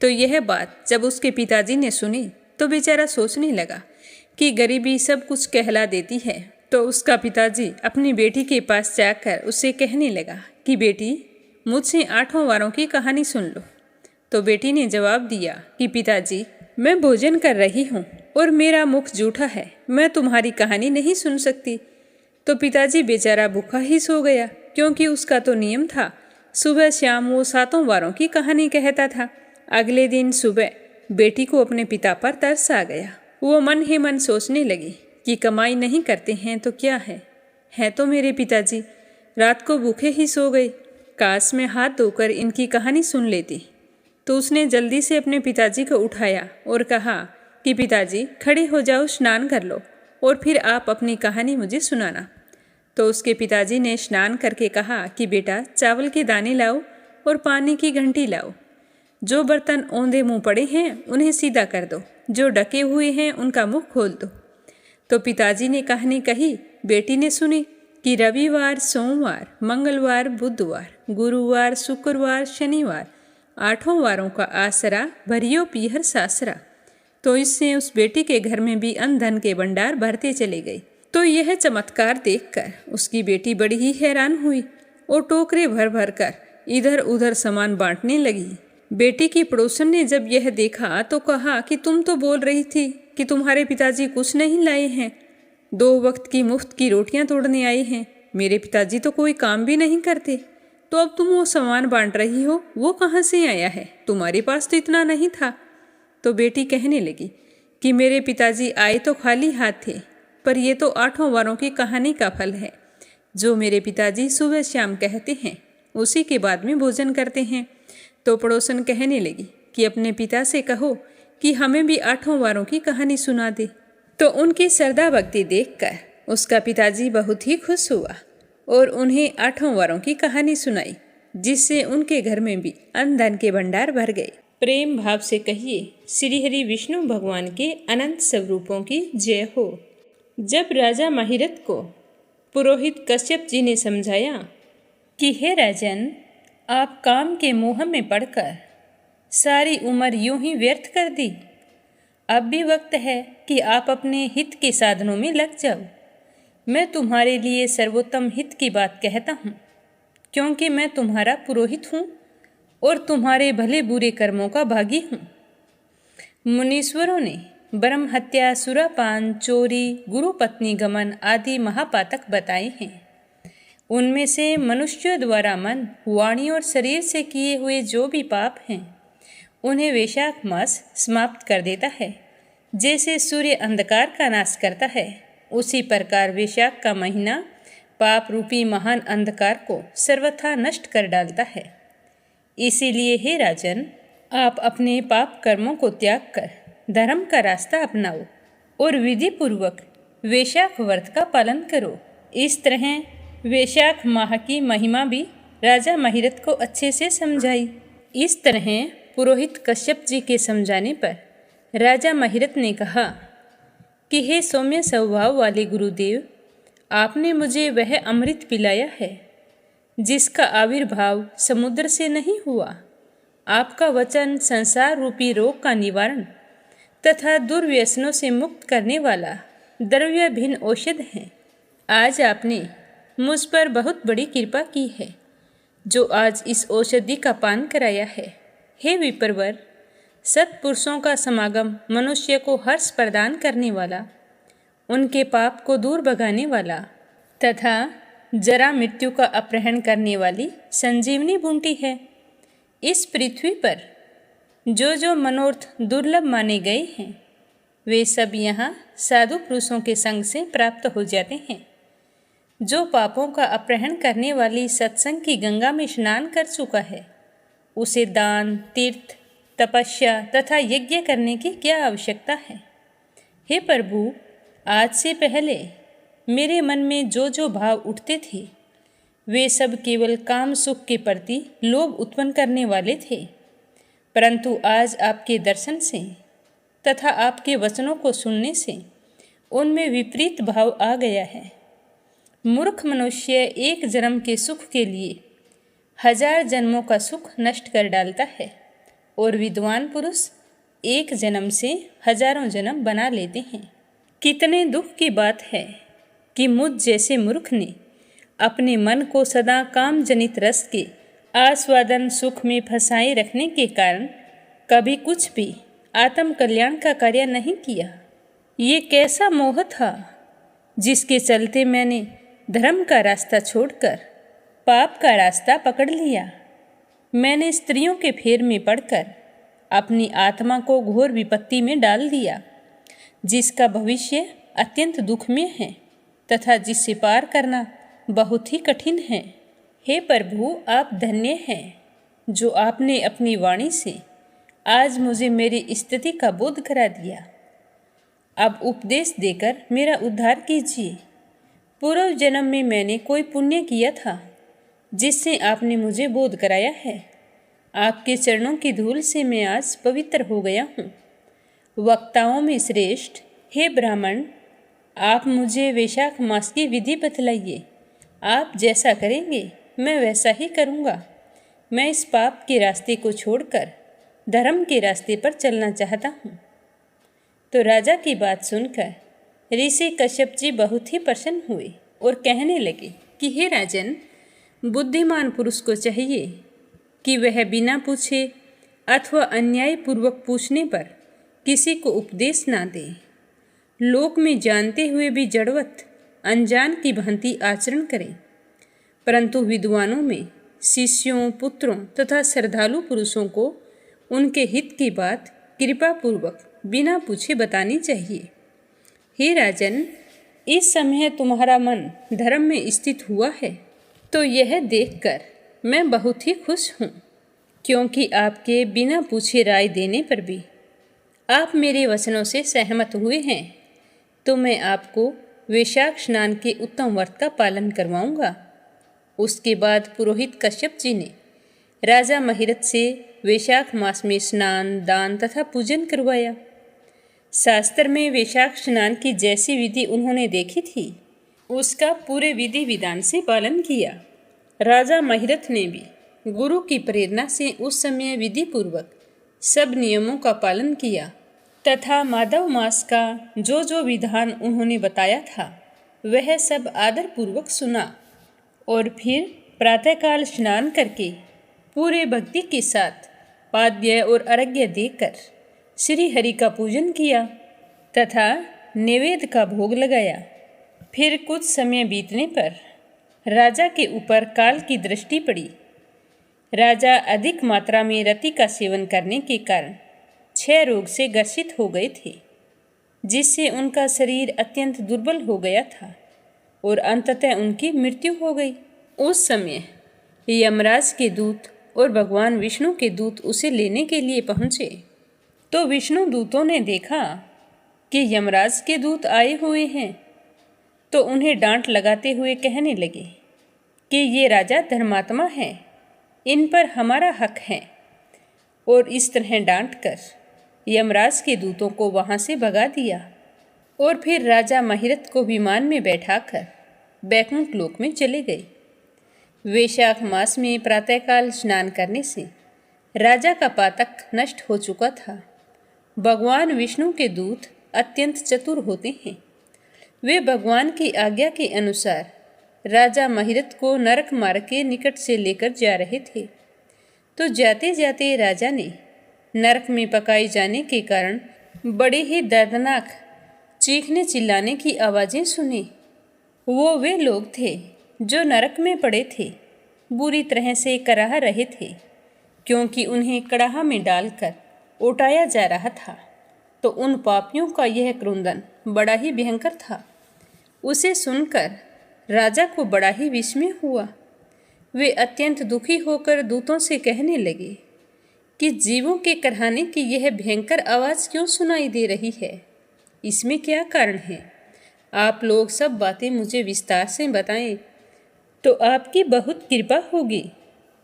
तो यह बात जब उसके पिताजी ने सुनी तो बेचारा सोचने लगा कि गरीबी सब कुछ कहला देती है। तो उसका पिताजी अपनी बेटी के पास जाकर उससे कहने लगा कि बेटी, मुझसे 8 वारों की कहानी सुन लो। तो बेटी ने जवाब दिया कि पिताजी, मैं भोजन कर रही हूँ और मेरा मुख जूठा है, मैं तुम्हारी कहानी नहीं सुन सकती। तो पिताजी बेचारा भूखा ही सो गया, क्योंकि उसका तो नियम था सुबह शाम वो 7 वारों की कहानी कहता था। अगले दिन सुबह बेटी को अपने पिता पर तरस आ गया। वो मन ही मन सोचने लगी कि कमाई नहीं करते हैं तो क्या है तो मेरे पिताजी रात को भूखे ही सो गए। काश में हाथ धोकर इनकी कहानी सुन लेती। तो उसने जल्दी से अपने पिताजी को उठाया और कहा कि पिताजी, खड़े हो जाओ, स्नान कर लो और फिर आप अपनी कहानी मुझे सुनाना। तो उसके पिताजी ने स्नान करके कहा कि बेटा, चावल के दाने लाओ और पानी की घंटी लाओ। जो बर्तन औंधे मुंह पड़े हैं उन्हें सीधा कर दो, जो ढके हुए हैं उनका मुंह खोल दो। तो पिताजी ने कहानी कही, बेटी ने सुनी कि रविवार, सोमवार, मंगलवार, बुधवार, गुरुवार, शुक्रवार, शनिवार 8 वारों का आसरा भरियो पीहर सासरा। तो इससे उस बेटी के घर में भी अन्न धन के भंडार भरते चले गए। तो यह चमत्कार देखकर उसकी बेटी बड़ी ही हैरान हुई और टोकरे भर भर कर इधर उधर सामान बांटने लगी। बेटी की पड़ोसन ने जब यह देखा तो कहा कि तुम तो बोल रही थी कि तुम्हारे पिताजी कुछ नहीं लाए हैं, 2 वक्त की मुफ्त की रोटियां तोड़ने आए हैं। मेरे पिताजी तो कोई काम भी नहीं करते, तो अब तुम वो सामान बांट रही हो, वो कहाँ से आया है? तुम्हारे पास तो इतना नहीं था। तो बेटी कहने लगी कि मेरे पिताजी आए तो खाली हाथ थे, पर ये तो 8 वारों की कहानी का फल है। जो मेरे पिताजी सुबह शाम कहते हैं उसी के बाद में भोजन करते हैं। तो पड़ोसन कहने लगी कि अपने पिता से कहो कि हमें भी 8 वारों की कहानी सुना दे। तो उनकी श्रद्धा भक्ति देखकर उसका पिताजी बहुत ही खुश हुआ और उन्हें 8 वारों की कहानी सुनाई। जिससे उनके घर में भी अन्न धन के भंडार भर गए। प्रेम भाव से कहिए श्री हरि विष्णु भगवान के अनंत स्वरूपों की जय हो। जब राजा महिरथ को पुरोहित कश्यप जी ने समझाया कि हे राजन, आप काम के मोह में पड़कर सारी उम्र यूं ही व्यर्थ कर दी, अब भी वक्त है कि आप अपने हित के साधनों में लग जाओ। मैं तुम्हारे लिए सर्वोत्तम हित की बात कहता हूँ, क्योंकि मैं तुम्हारा पुरोहित हूँ और तुम्हारे भले बुरे कर्मों का भागी हूँ। मुनीश्वरों ने ब्रह्म हत्या, सुरापान, चोरी, गुरु पत्नी गमन आदि महापातक बताए हैं। उनमें से मनुष्यों द्वारा मन, वाणी और शरीर से किए हुए जो भी पाप हैं, उन्हें वैशाख मास समाप्त कर देता है। जैसे सूर्य अंधकार का नाश करता है, उसी प्रकार वैशाख का महीना पाप रूपी महान अंधकार को सर्वथा नष्ट कर डालता है। इसीलिए हे राजन, आप अपने पाप कर्मों को त्याग कर धर्म का रास्ता अपनाओ और विधि पूर्वक वैशाख व्रत का पालन करो। इस तरह वैशाख माह की महिमा भी राजा महिरथ को अच्छे से समझाई। इस तरह पुरोहित कश्यप जी के समझाने पर राजा महिरथ ने कहा कि हे सौम्य स्वभाव वाले गुरुदेव, आपने मुझे वह अमृत पिलाया है जिसका आविर्भाव समुद्र से नहीं हुआ। आपका वचन संसार रूपी रोग का निवारण तथा दुर्व्यसनों से मुक्त करने वाला द्रव्य भिन्न औषध है। आज आपने मुझ पर बहुत बड़ी कृपा की है, जो आज इस औषधि का पान कराया है। हे विप्रवर, सत्पुरुषों का समागम मनुष्य को हर्ष प्रदान करने वाला, उनके पाप को दूर भगाने वाला तथा जरा मृत्यु का अपहरण करने वाली संजीवनी बूटी है। इस पृथ्वी पर जो जो मनोरथ दुर्लभ माने गए हैं, वे सब यहाँ साधु पुरुषों के संग से प्राप्त हो जाते हैं। जो पापों का अपहरण करने वाली सत्संग की गंगा में स्नान कर चुका है, उसे दान, तीर्थ, तपस्या तथा यज्ञ करने की क्या आवश्यकता है। हे प्रभु, आज से पहले मेरे मन में जो जो भाव उठते थे, वे सब केवल काम सुख के प्रति लोभ उत्पन्न करने वाले थे, परंतु आज आपके दर्शन से तथा आपके वचनों को सुनने से उनमें विपरीत भाव आ गया है। मूर्ख मनुष्य एक जन्म के सुख के लिए 1000 जन्मों का सुख नष्ट कर डालता है और विद्वान पुरुष एक जन्म से हजारों जन्म बना लेते हैं। कितने दुख की बात है कि मुझ जैसे मूर्ख ने अपने मन को सदा काम जनित रस के आस्वादन सुख में फंसाए रखने के कारण कभी कुछ भी आत्म कल्याण का कार्य नहीं किया। ये कैसा मोह था जिसके चलते मैंने धर्म का रास्ता छोड़कर पाप का रास्ता पकड़ लिया। मैंने स्त्रियों के फेर में पड़कर अपनी आत्मा को घोर विपत्ति में डाल दिया, जिसका भविष्य अत्यंत दुखमय है तथा जिससे पार करना बहुत ही कठिन है। हे प्रभु, आप धन्य हैं जो आपने अपनी वाणी से आज मुझे मेरी स्थिति का बोध करा दिया। अब उपदेश देकर मेरा उद्धार कीजिए। पूर्व जन्म में मैंने कोई पुण्य किया था जिससे आपने मुझे बोध कराया है। आपके चरणों की धूल से मैं आज पवित्र हो गया हूँ। वक्ताओं में श्रेष्ठ हे ब्राह्मण, आप मुझे वैशाख मास की विधि बतलाइए। आप जैसा करेंगे मैं वैसा ही करूँगा। मैं इस पाप के रास्ते को छोड़कर धर्म के रास्ते पर चलना चाहता हूँ। तो राजा की बात सुनकर ऋषि कश्यप जी बहुत ही प्रसन्न हुए और कहने लगे कि हे राजन, बुद्धिमान पुरुष को चाहिए कि वह बिना पूछे अथवा अन्यायपूर्वक पूछने पर किसी को उपदेश ना दे। लोक में जानते हुए भी जड़वत अनजान की भांति आचरण करे, परंतु विद्वानों में शिष्यों, पुत्रों तथा श्रद्धालु पुरुषों को उनके हित की बात कृपापूर्वक बिना पूछे बतानी चाहिए। हे राजन, इस समय तुम्हारा मन धर्म में स्थित हुआ है, तो यह देखकर मैं बहुत ही खुश हूँ, क्योंकि आपके बिना पूछे राय देने पर भी आप मेरे वचनों से सहमत हुए हैं। तो मैं आपको वैशाख स्नान के उत्तम व्रत का पालन करवाऊंगा। उसके बाद पुरोहित कश्यप जी ने राजा महिरथ से वैशाख मास में स्नान, दान तथा पूजन करवाया। शास्त्र में वैशाख स्नान की जैसी विधि उन्होंने देखी थी, उसका पूरे विधि विधान से पालन किया। राजा महिरथ ने भी गुरु की प्रेरणा से उस समय विधि पूर्वक सब नियमों का पालन किया तथा माधव मास का जो जो विधान उन्होंने बताया था वह सब आदर पूर्वक सुना और फिर प्रातःकाल स्नान करके पूरे भक्ति के साथ पाद्य और अर्घ्य देकर श्री हरि का पूजन किया तथा नैवेद्य का भोग लगाया। फिर कुछ समय बीतने पर राजा के ऊपर काल की दृष्टि पड़ी। राजा अधिक मात्रा में रति का सेवन करने के कारण क्षय रोग से ग्रसित हो गए थे, जिससे उनका शरीर अत्यंत दुर्बल हो गया था और अंततः उनकी मृत्यु हो गई। उस समय यमराज के दूत और भगवान विष्णु के दूत उसे लेने के लिए पहुँचे तो विष्णु दूतों ने देखा कि यमराज के दूत आए हुए हैं, तो उन्हें डांट लगाते हुए कहने लगे कि ये राजा धर्मात्मा है, इन पर हमारा हक है। और इस तरह डांट कर यमराज के दूतों को वहाँ से भगा दिया और फिर राजा महिरथ को विमान में बैठाकर बैकुंठ लोक में चले गए। वैशाख मास में प्रातःकाल स्नान करने से राजा का पातक नष्ट हो चुका था। भगवान विष्णु के दूत अत्यंत चतुर होते हैं। वे भगवान की आज्ञा के अनुसार राजा महिरथ को नरक मार्ग के निकट से लेकर जा रहे थे, तो जाते जाते राजा ने नरक में पकाए जाने के कारण बड़े ही दर्दनाक चीखने चिल्लाने की आवाज़ें सुनी। वो वे लोग थे जो नरक में पड़े थे, बुरी तरह से कराह रहे थे, क्योंकि उन्हें कड़ाहा में डालकर उठाया जा रहा था। तो उन पापियों का यह क्रुंदन बड़ा ही भयंकर था। उसे सुनकर राजा को बड़ा ही विस्मय हुआ। वे अत्यंत दुखी होकर दूतों से कहने लगे कि जीवों के कराहने की यह भयंकर आवाज़ क्यों सुनाई दे रही है, इसमें क्या कारण है? आप लोग सब बातें मुझे विस्तार से बताएं, तो आपकी बहुत कृपा होगी।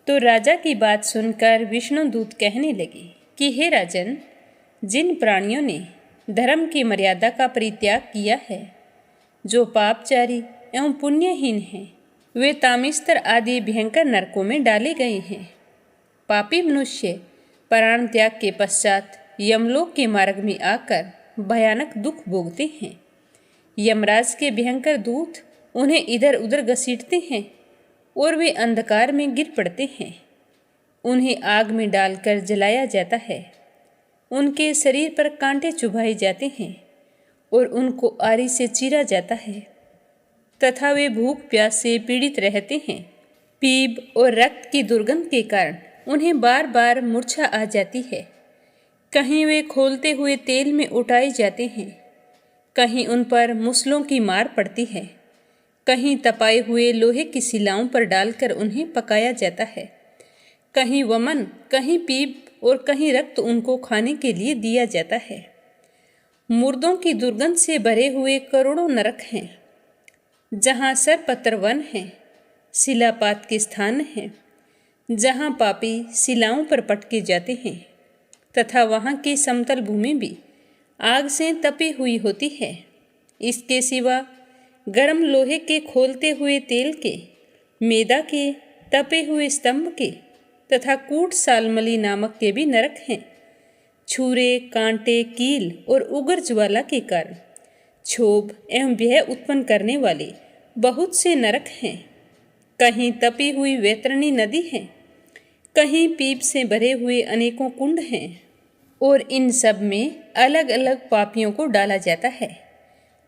तो राजा की बात सुनकर विष्णु दूत कहने लगे कि हे राजन, जिन प्राणियों ने धर्म की मर्यादा का परित्याग किया है, जो पापचारी एवं पुण्यहीन हैं, वे तामिस्तर आदि भयंकर नरकों में डाले गए हैं। पापी मनुष्य प्राण त्याग के पश्चात यमलोक के मार्ग में आकर भयानक दुख भोगते हैं। यमराज के भयंकर दूत उन्हें इधर उधर घसीटते हैं और वे अंधकार में गिर पड़ते हैं। उन्हें आग में डालकर जलाया जाता है। उनके शरीर पर कांटे चुभाए जाते हैं और उनको आरी से चीरा जाता है तथा वे भूख प्यास से पीड़ित रहते हैं। पीप और रक्त की दुर्गंध के कारण उन्हें बार बार मूर्छा आ जाती है। कहीं वे खोलते हुए तेल में उठाए जाते हैं, कहीं उन पर मुसलों की मार पड़ती है, कहीं तपाए हुए लोहे की शिलाओं पर डालकर उन्हें पकाया जाता है। कहीं वमन, कहीं पीप और कहीं रक्त उनको खाने के लिए दिया जाता है। मुर्दों की दुर्गंध से भरे हुए करोड़ों नरक हैं, जहाँ सरपत्र वन हैं, शिलापात के स्थान हैं, जहाँ पापी शिलाओं पर पटके जाते हैं तथा वहाँ की समतल भूमि भी आग से तपी हुई होती है। इसके सिवा गर्म लोहे के खोलते हुए तेल के, मैदा के, तपे हुए स्तंभ के तथा कूट सालमली नामक के भी नरक हैं। छुरे, कांटे, कील और उग्र ज्वाला के कारण क्षोभ एवं भय उत्पन्न करने वाले बहुत से नरक हैं। कहीं तपी हुई वैतरणी नदी है, कहीं पीप से भरे हुए अनेकों कुंड हैं और इन सब में अलग अलग पापियों को डाला जाता है।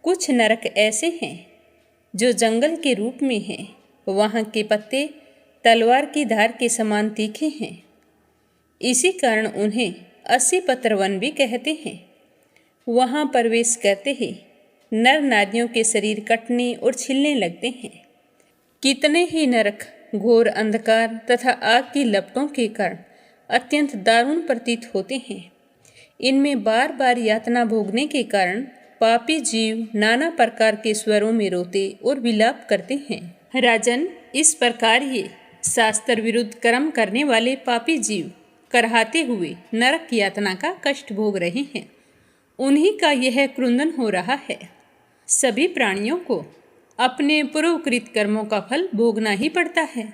कुछ नरक ऐसे हैं जो जंगल के रूप में हैं, वहाँ के पत्ते तलवार की धार के समान तीखे हैं। इसी कारण उन्हें 80 पत्र वन भी कहते हैं। वहाँ प्रवेश करते ही नर नारियों के शरीर कटने और छिलने लगते हैं। कितने ही नरक घोर अंधकार तथा आग की लपटों के कारण अत्यंत दारुण प्रतीत होते हैं। इनमें बार बार यातना भोगने के कारण पापी जीव नाना प्रकार के स्वरों में रोते और विलाप करते हैं। राजन, इस प्रकार ये शास्त्र विरुद्ध कर्म करने वाले पापी जीव करहाते हुए नरक की यातना का कष्ट भोग रहे हैं। उन्हीं का यह क्रुंदन हो रहा है। सभी प्राणियों को अपने पूर्वकृत कर्मों का फल भोगना ही पड़ता है।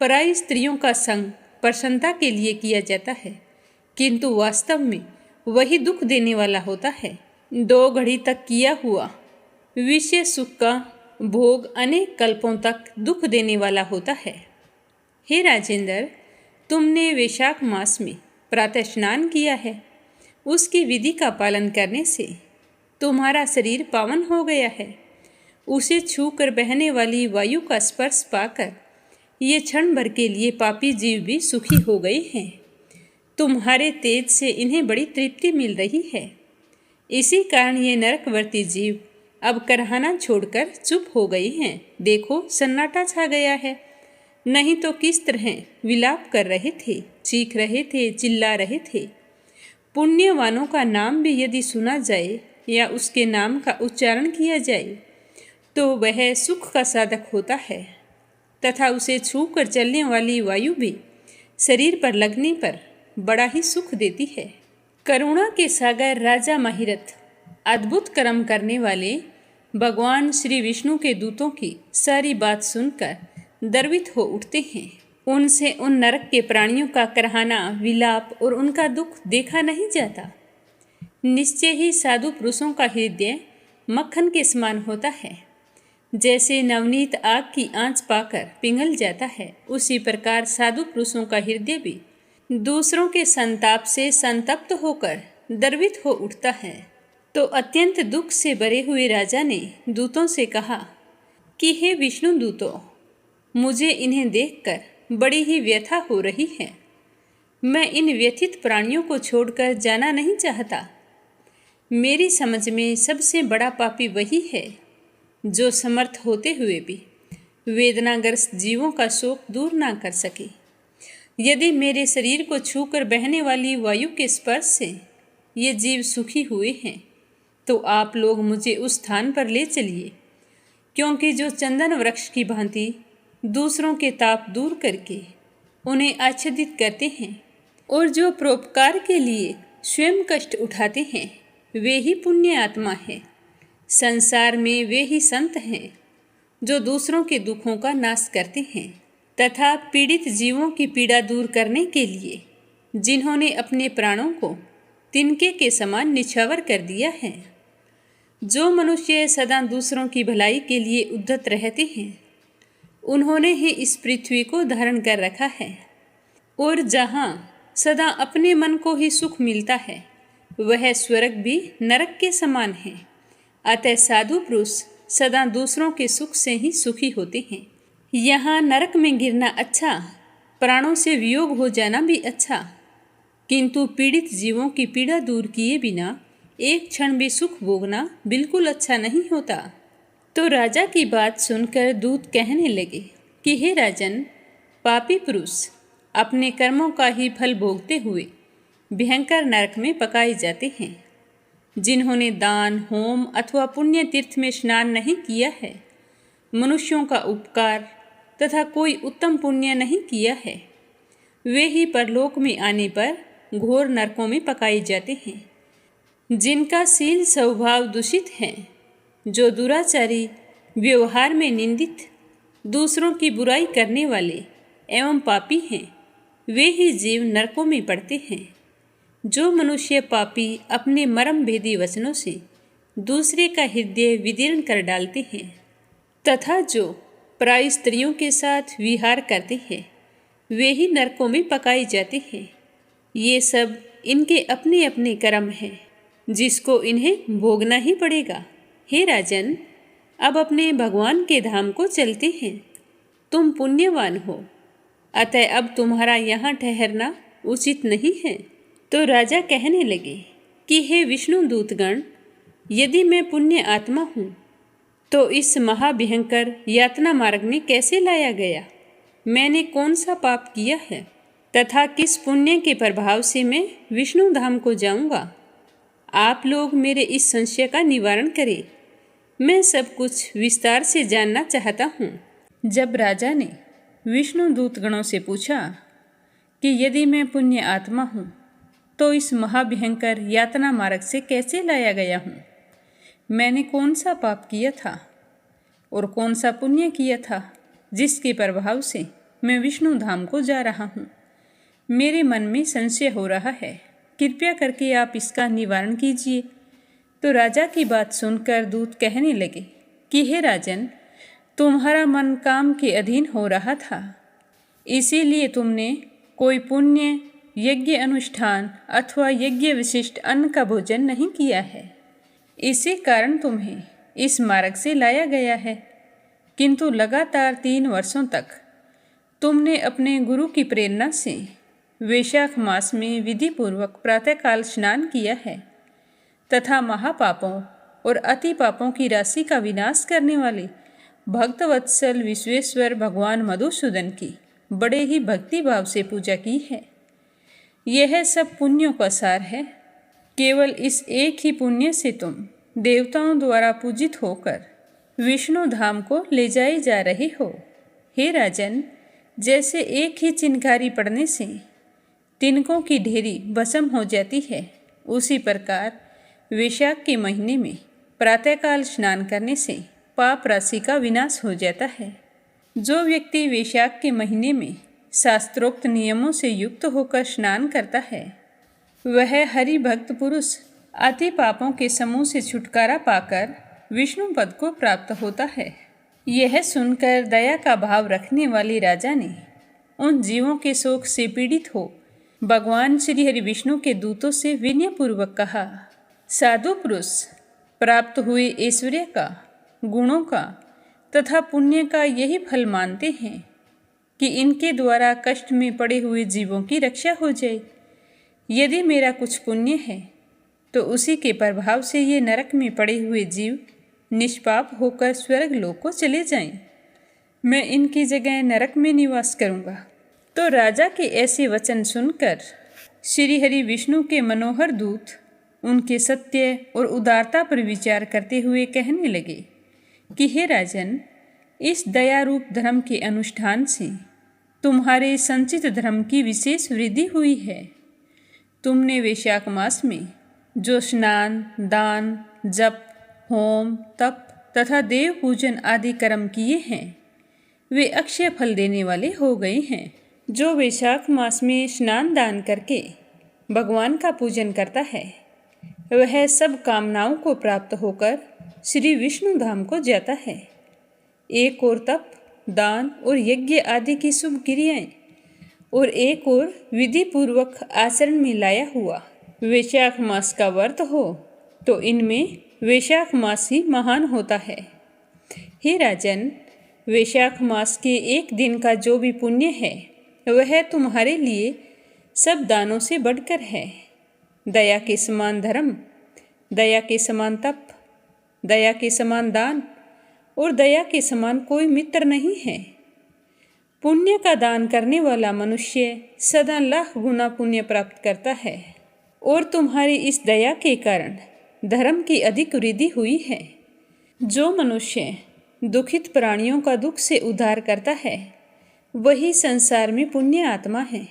पराई स्त्रियों का संग प्रसन्नता के लिए किया जाता है, किंतु वास्तव में वही दुख देने वाला होता है। 2 घड़ी तक किया हुआ विषय सुख का भोग अनेक कल्पों तक दुख देने वाला होता है। हे राजेंद्र, तुमने वैशाख मास में प्रातः स्नान किया है। उसकी विधि का पालन करने से तुम्हारा शरीर पावन हो गया है। उसे छूकर बहने वाली वायु का स्पर्श पाकर ये क्षण भर के लिए पापी जीव भी सुखी हो गए हैं। तुम्हारे तेज से इन्हें बड़ी तृप्ति मिल रही है। इसी कारण ये नरकवर्ती जीव अब करहाना छोड़कर चुप हो गए हैं। देखो, सन्नाटा छा गया है। नहीं तो किस तरह विलाप कर रहे थे, चीख रहे थे, चिल्ला रहे थे। पुण्यवानों का नाम भी यदि सुना जाए या उसके नाम का उच्चारण किया जाए तो वह सुख का साधक होता है, तथा उसे छूकर चलने वाली वायु भी शरीर पर लगने पर बड़ा ही सुख देती है। करुणा के सागर राजा महिरथ अद्भुत कर्म करने वाले भगवान श्री विष्णु के दूतों की सारी बात सुनकर गर्वित हो उठते हैं। उनसे उन नरक के प्राणियों का करहाना, विलाप और उनका दुख देखा नहीं जाता। निश्चय ही साधु पुरुषों का हृदय मक्खन के समान होता है। जैसे नवनीत आग की आंच पाकर पिघल जाता है, उसी प्रकार साधु पुरुषों का हृदय भी दूसरों के संताप से संतप्त होकर गर्वित हो उठता है। तो अत्यंत दुख से भरे हुए राजा ने दूतों से कहा कि हे विष्णु दूतों, मुझे इन्हें देखकर बड़ी ही व्यथा हो रही है। मैं इन व्यथित प्राणियों को छोड़कर जाना नहीं चाहता। मेरी समझ में सबसे बड़ा पापी वही है जो समर्थ होते हुए भी वेदनाग्रस्त जीवों का शोक दूर ना कर सके। यदि मेरे शरीर को छूकर बहने वाली वायु के स्पर्श से ये जीव सुखी हुए हैं तो आप लोग मुझे उस स्थान पर ले चलिए, क्योंकि जो चंदन वृक्ष की भांति दूसरों के ताप दूर करके उन्हें आच्छादित करते हैं और जो परोपकार के लिए स्वयं कष्ट उठाते हैं, वे ही पुण्य आत्मा है। संसार में वे ही संत हैं जो दूसरों के दुखों का नाश करते हैं तथा पीड़ित जीवों की पीड़ा दूर करने के लिए जिन्होंने अपने प्राणों को तिनके के समान निछावर कर दिया है। जो मनुष्य सदा दूसरों की भलाई के लिए उद्यत रहते हैं, उन्होंने ही इस पृथ्वी को धारण कर रखा है। और जहाँ सदा अपने मन को ही सुख मिलता है, वह स्वर्ग भी नरक के समान है। अतः साधु पुरुष सदा दूसरों के सुख से ही सुखी होते हैं। यहाँ नरक में गिरना अच्छा, प्राणों से वियोग हो जाना भी अच्छा, किंतु पीड़ित जीवों की पीड़ा दूर किए बिना एक क्षण भी सुख भोगना बिल्कुल अच्छा नहीं होता। तो राजा की बात सुनकर दूत कहने लगे कि हे राजन, पापी पुरुष अपने कर्मों का ही फल भोगते हुए भयंकर नरक में पकाए जाते हैं। जिन्होंने दान, होम अथवा पुण्य तीर्थ में स्नान नहीं किया है, मनुष्यों का उपकार तथा कोई उत्तम पुण्य नहीं किया है, वे ही परलोक में आने पर घोर नरकों में पकाए जाते हैं। जिनका शील स्वभाव दूषित है, जो दुराचारी, व्यवहार में निंदित, दूसरों की बुराई करने वाले एवं पापी हैं, वे ही जीव नरकों में पड़ते हैं। जो मनुष्य पापी अपने मर्म भेदी वचनों से दूसरे का हृदय विदीर्ण कर डालते हैं तथा जो पराई स्त्रियों के साथ विहार करते हैं, वे ही नरकों में पकाए जाते हैं। ये सब इनके अपने अपने कर्म हैं, जिसको इन्हें भोगना ही पड़ेगा। हे राजन, अब अपने भगवान के धाम को चलते हैं। तुम पुण्यवान हो, अतः अब तुम्हारा यहाँ ठहरना उचित नहीं है। तो राजा कहने लगे कि हे विष्णु दूतगण, यदि मैं पुण्य आत्मा हूँ तो इस महाभयंकर यातना मार्ग में कैसे लाया गया? मैंने कौन सा पाप किया है तथा किस पुण्य के प्रभाव से मैं विष्णु धाम को जाऊँगा? आप लोग मेरे इस संशय का निवारण करें। मैं सब कुछ विस्तार से जानना चाहता हूँ। जब राजा ने विष्णु दूतगणों से पूछा कि यदि मैं पुण्य आत्मा हूँ तो इस महाभयंकर यातना मार्ग से कैसे लाया गया हूँ? मैंने कौन सा पाप किया था और कौन सा पुण्य किया था जिसके प्रभाव से मैं विष्णु धाम को जा रहा हूँ? मेरे मन में संशय हो रहा है, कृपया करके आप इसका निवारण कीजिए। तो राजा की बात सुनकर दूत कहने लगे कि हे राजन, तुम्हारा मन काम के अधीन हो रहा था, इसीलिए तुमने कोई पुण्य यज्ञ अनुष्ठान अथवा यज्ञ विशिष्ट अन्न का भोजन नहीं किया है। इसी कारण तुम्हें इस मार्ग से लाया गया है। किंतु लगातार 3 वर्षों तक तुमने अपने गुरु की प्रेरणा से वैशाख मास में विधि पूर्वक प्रातःकाल स्नान किया है तथा महापापों और अति पापों की राशि का विनाश करने वाले भक्तवत्सल विश्वेश्वर भगवान मधुसूदन की बड़े ही भक्ति भाव से पूजा की है। यह सब पुण्यों का सार है। केवल इस एक ही पुण्य से तुम देवताओं द्वारा पूजित होकर विष्णु धाम को ले जाए जा रहे हो। हे राजन, जैसे एक ही चिनगारी पड़ने से तिनकों की ढेरी भस्म हो जाती है, उसी प्रकार वैशाख के महीने में प्रातःकाल स्नान करने से पाप राशि का विनाश हो जाता है। जो व्यक्ति वैशाख के महीने में शास्त्रोक्त नियमों से युक्त होकर स्नान करता है, वह हरि भक्त पुरुष अति पापों के समूह से छुटकारा पाकर विष्णु पद को प्राप्त होता है। यह सुनकर दया का भाव रखने वाले राजा ने उन जीवों के शोक से पीड़ित हो भगवान श्री हरि विष्णु के दूतों से विनयपूर्वक कहा, साधु पुरुष प्राप्त हुए ऐश्वर्य का, गुणों का तथा पुण्य का यही फल मानते हैं कि इनके द्वारा कष्ट में पड़े हुए जीवों की रक्षा हो जाए। यदि मेरा कुछ पुण्य है तो उसी के प्रभाव से ये नरक में पड़े हुए जीव निष्पाप होकर स्वर्ग लोक को चले जाएं। मैं इनकी जगह नरक में निवास करूंगा। तो राजा के ऐसे वचन सुनकर श्री हरि विष्णु के मनोहर दूत उनके सत्य और उदारता पर विचार करते हुए कहने लगे कि हे राजन, इस दया रूप धर्म के अनुष्ठान से तुम्हारे संचित धर्म की विशेष वृद्धि हुई है। तुमने वैशाख मास में जो स्नान, दान, जप, होम, तप तथा देव पूजन आदि कर्म किए हैं, वे अक्षय फल देने वाले हो गए हैं। जो वैशाख मास में स्नान दान करके भगवान का पूजन करता है, वह सब कामनाओं को प्राप्त होकर श्री विष्णु धाम को जाता है। एक और तप, दान और यज्ञ आदि की शुभ क्रियाएं और एक और विधि पूर्वक आचरण में लाया हुआ वैशाख मास का व्रत हो तो इनमें वैशाख मास ही महान होता है। हे राजन, वैशाख मास के एक दिन का जो भी पुण्य है वह तुम्हारे लिए सब दानों से बढ़कर है। दया के समान धर्म, दया के समान तप, दया के समान दान और दया के समान कोई मित्र नहीं है। पुण्य का दान करने वाला मनुष्य सदा लाख गुना पुण्य प्राप्त करता है और तुम्हारी इस दया के कारण धर्म की अधिक वृद्धि हुई है। जो मनुष्य दुखित प्राणियों का दुख से उद्धार करता है, वही संसार में पुण्य आत्मा है।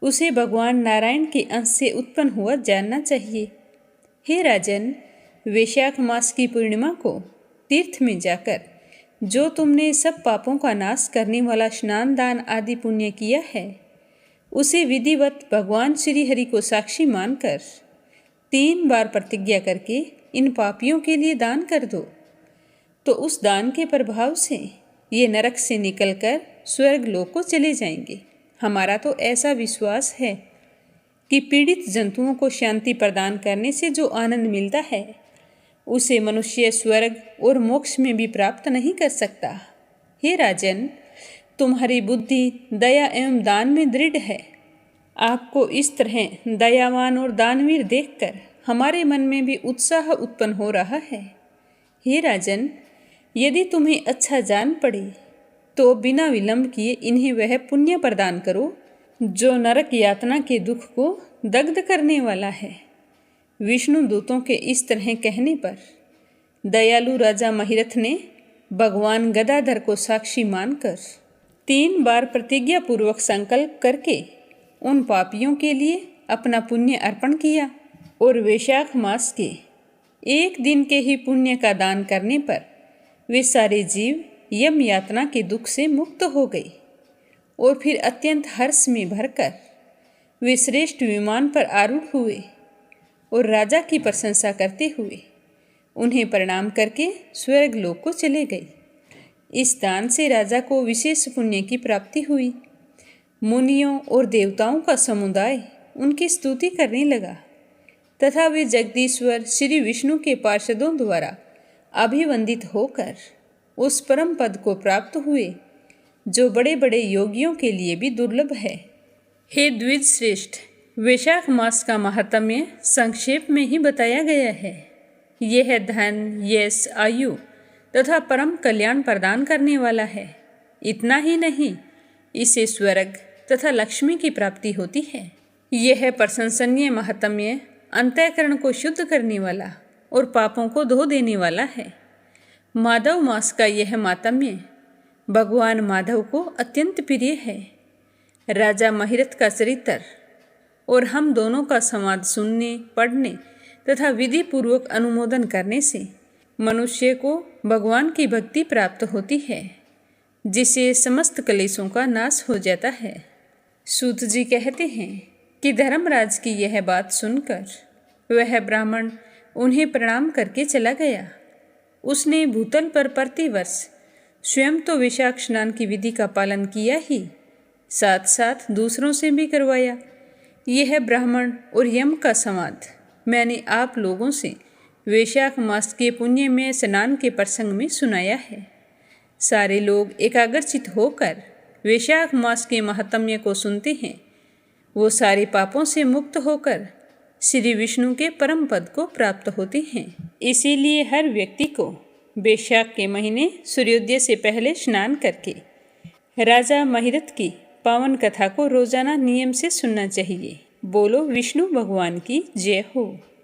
उसे भगवान नारायण के अंश से उत्पन्न हुआ जानना चाहिए। हे राजन, वैशाख मास की पूर्णिमा को तीर्थ में जाकर जो तुमने सब पापों का नाश करने वाला स्नान दान आदि पुण्य किया है, उसे विधिवत भगवान श्री हरि को साक्षी मानकर 3 बार प्रतिज्ञा करके इन पापियों के लिए दान कर दो। तो उस दान के प्रभाव से ये नरक से निकलकर स्वर्ग लोक को चले जाएंगे। हमारा तो ऐसा विश्वास है कि पीड़ित जंतुओं को शांति प्रदान करने से जो आनंद मिलता है, उसे मनुष्य स्वर्ग और मोक्ष में भी प्राप्त नहीं कर सकता। हे राजन, तुम्हारी बुद्धि दया एवं दान में दृढ़ है। आपको इस तरह दयावान और दानवीर देखकर हमारे मन में भी उत्साह उत्पन्न हो रहा है। हे राजन, यदि तुम्हें अच्छा जान पड़े तो बिना विलंब किए इन्हें वह पुण्य प्रदान करो जो नरक यातना के दुख को दग्ध करने वाला है। विष्णु दूतों के इस तरह कहने पर दयालु राजा महिरथ ने भगवान गदाधर को साक्षी मानकर 3 बार प्रतिज्ञा पूर्वक संकल्प करके उन पापियों के लिए अपना पुण्य अर्पण किया और वैशाख मास के एक दिन के ही पुण्य का दान करने पर वे सारे जीव यम यातना के दुख से मुक्त हो गए और फिर अत्यंत हर्ष में भरकर वे श्रेष्ठ विमान पर आरूढ़ हुए और राजा की प्रशंसा करते हुए उन्हें प्रणाम करके स्वर्ग लोक को चले गए। इस दान से राजा को विशेष पुण्य की प्राप्ति हुई। मुनियों और देवताओं का समुदाय उनकी स्तुति करने लगा तथा वे जगदीश्वर श्री विष्णु के पार्षदों द्वारा अभिवंदित होकर उस परम पद को प्राप्त हुए जो बड़े बड़े योगियों के लिए भी दुर्लभ है। हे द्विज श्रेष्ठ, वैशाख मास का महात्म्य संक्षेप में ही बताया गया है। यह धन, यश, आयु तथा परम कल्याण प्रदान करने वाला है। इतना ही नहीं, इससे स्वर्ग तथा लक्ष्मी की प्राप्ति होती है। यह प्रशंसनीय महात्म्य अंतःकरण को शुद्ध करने वाला और पापों को धो देने वाला है। माधव मास का यह मातम्य भगवान माधव को अत्यंत प्रिय है। राजा महिरथ का चरित्र और हम दोनों का संवाद सुनने, पढ़ने तथा विधि पूर्वक अनुमोदन करने से मनुष्य को भगवान की भक्ति प्राप्त होती है, जिससे समस्त क्लेशों का नाश हो जाता है। सूत जी कहते हैं कि धर्मराज की यह बात सुनकर वह ब्राह्मण उन्हें प्रणाम करके चला गया। उसने भूतल पर प्रतिवर्ष स्वयं तो वैशाख स्नान की विधि का पालन किया ही, साथ साथ दूसरों से भी करवाया। यह ब्राह्मण और यम का संवाद मैंने आप लोगों से वैशाख मास के पुण्य में स्नान के प्रसंग में सुनाया है। सारे लोग एकाग्रचित होकर वैशाख मास के महात्म्य को सुनते हैं। वो सारे पापों से मुक्त होकर श्री विष्णु के परम पद को प्राप्त होते हैं। इसीलिए हर व्यक्ति को वैशाख के महीने सूर्योदय से पहले स्नान करके राजा महिरथ की पावन कथा को रोजाना नियम से सुनना चाहिए। बोलो विष्णु भगवान की जय हो।